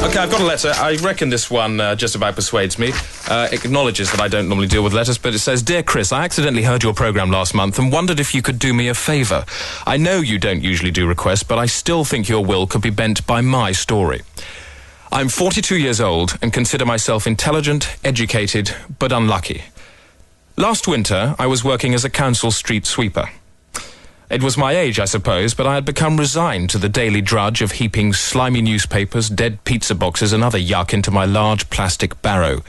OK, I've got a letter. I reckon this one just about persuades me. It acknowledges that I don't normally deal with letters, but it says, Dear Chris, I accidentally heard your programme last month and wondered if you could do me a favour. I know you don't usually do requests, but I still think your will could be bent by my story. I'm 42 years old and consider myself intelligent, educated, but unlucky. Last winter, I was working as a council street sweeper. It was my age, I suppose, but I had become resigned to the daily drudge of heaping slimy newspapers, dead pizza boxes and other yuck into my large plastic barrow.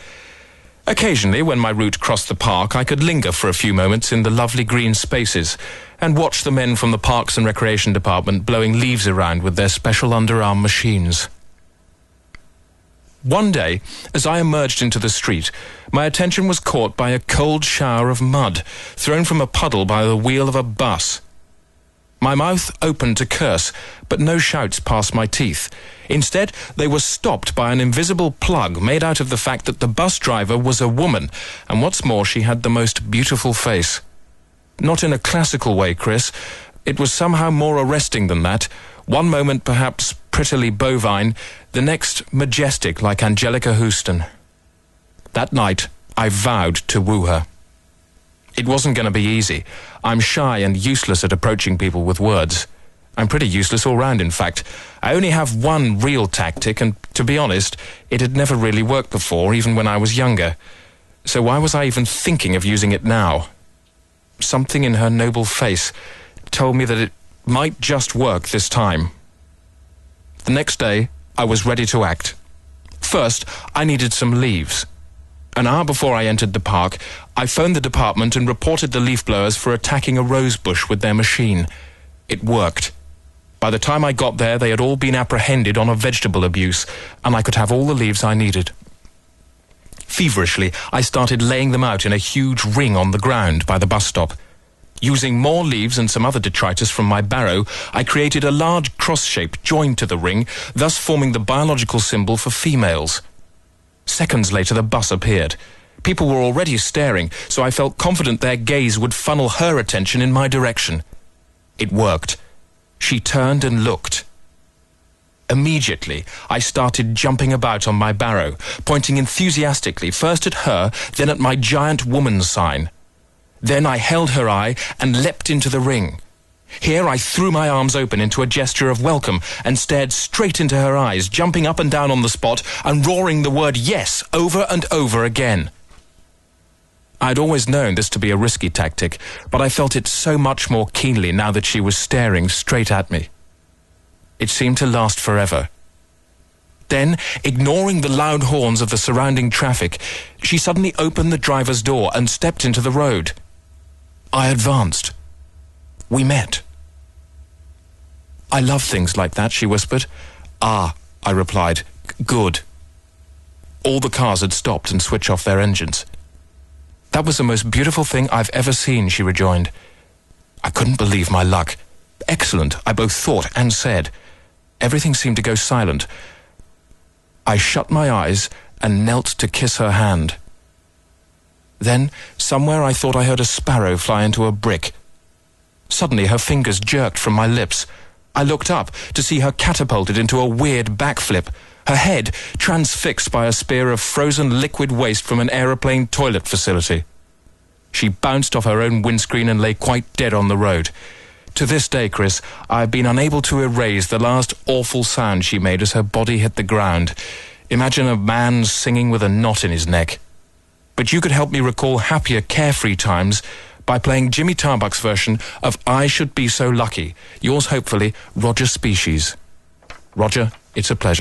Occasionally, when my route crossed the park, I could linger for a few moments in the lovely green spaces and watch the men from the Parks and Recreation Department blowing leaves around with their special underarm machines. One day, as I emerged into the street, my attention was caught by a cold shower of mud thrown from a puddle by the wheel of a bus. My mouth opened to curse, but no shouts passed my teeth. Instead, they were stopped by an invisible plug made out of the fact that the bus driver was a woman, and what's more, she had the most beautiful face. Not in a classical way, Chris. It was somehow more arresting than that. One moment perhaps prettily bovine, the next majestic like Angelica Houston. That night, I vowed to woo her. It wasn't going to be easy. I'm shy and useless at approaching people with words. I'm pretty useless all round, in fact. I only have one real tactic, and to be honest, it had never really worked before, even when I was younger. So why was I even thinking of using it now? Something in her noble face told me that it might just work this time. The next day, I was ready to act. First, I needed some leaves. An hour before I entered the park, I phoned the department and reported the leaf blowers for attacking a rose bush with their machine. It worked. By the time I got there, they had all been apprehended on a vegetable abuse, and I could have all the leaves I needed. Feverishly, I started laying them out in a huge ring on the ground by the bus stop. Using more leaves and some other detritus from my barrow, I created a large cross shape joined to the ring, thus forming the biological symbol for females. Seconds later, the bus appeared. People were already staring, so I felt confident their gaze would funnel her attention in my direction. It worked. She turned and looked. Immediately, I started jumping about on my barrow, pointing enthusiastically first at her, then at my giant woman sign. Then I held her eye and leapt into the ring. Here I threw my arms open into a gesture of welcome and stared straight into her eyes, jumping up and down on the spot and roaring the word yes over and over again. I'd always known this to be a risky tactic, but I felt it so much more keenly now that she was staring straight at me. It seemed to last forever. Then, ignoring the loud horns of the surrounding traffic, she suddenly opened the driver's door and stepped into the road. I advanced. We met. I love things like that, she whispered. Ah, I replied. Good. All the cars had stopped and switched off their engines. That was the most beautiful thing I've ever seen, she rejoined. I couldn't believe my luck. Excellent, I both thought and said. Everything seemed to go silent. I shut my eyes and knelt to kiss her hand. Then, somewhere I thought I heard a sparrow fly into a brick. Suddenly, her fingers jerked from my lips. I looked up to see her catapulted into a weird backflip, her head transfixed by a spear of frozen liquid waste from an aeroplane toilet facility. She bounced off her own windscreen and lay quite dead on the road. To this day, Chris, I've been unable to erase the last awful sound she made as her body hit the ground. Imagine a man singing with a knot in his neck. But you could help me recall happier, carefree times by playing Jimmy Tarbuck's version of I Should Be So Lucky. Yours, hopefully, Roger Species. Roger, it's a pleasure.